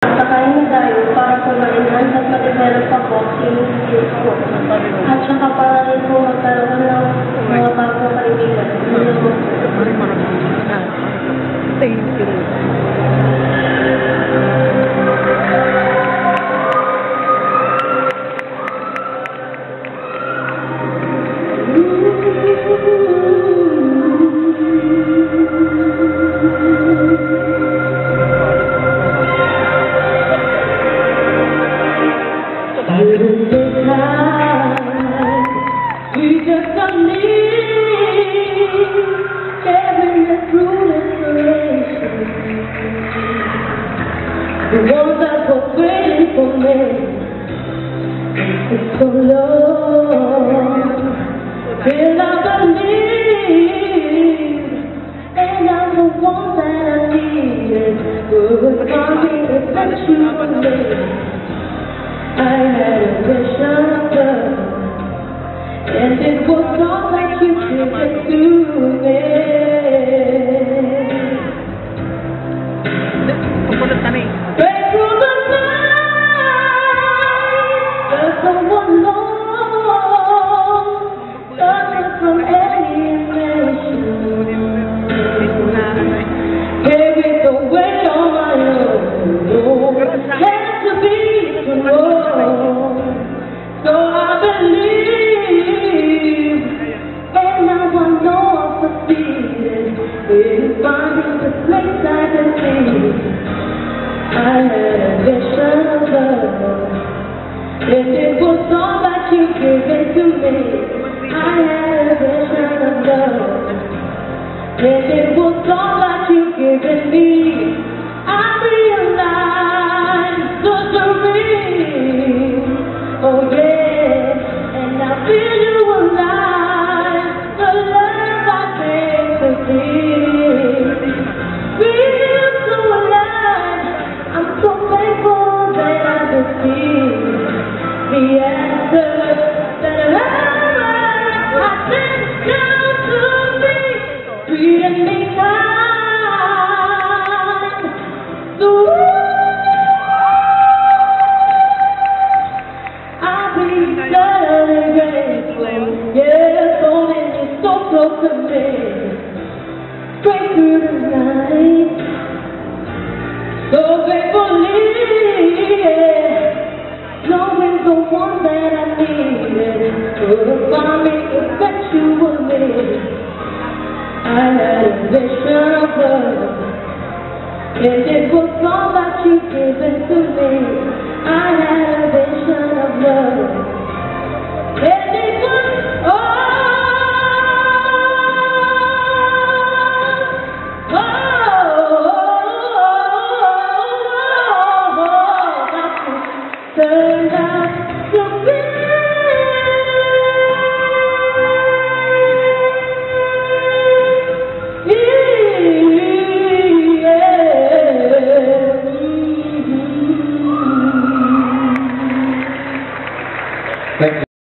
Takayan na tayo para po ma-enhance at ma-develop pa po yung skills ko. At saka para rin po magkaroon ng mga bagong kaibigan. Thank you. We just don't need carrying us through desperation. The ones that were waiting for me for so long. Till I believe, and I'm the one that I needed. Would mommy eventually? I had a vision of love, and it was all that you give it to me. Break through the night, there's someone lost, suffering from any emotion. Carry the weight on my own, had to be alone. So I believe, and now I know I'm succeeding in finding the place I can see. I had a vision of love, and it was all that you gave it to me. I had a vision of love, and it was all that you gave me. I realized the dream, oh yeah, and I feel you alive, the love I came to see. Feel so alive, I'm so thankful that I received the answer that I sent down to me, treating me kind. So I'll be eternally grateful. Yes, holding you so close to me, straight through the night. So faithfully, knowing the one that I needed would find me eventually. I had a vision of love, and it was all that you gave it to me. I had a vision of love, and it was turned out.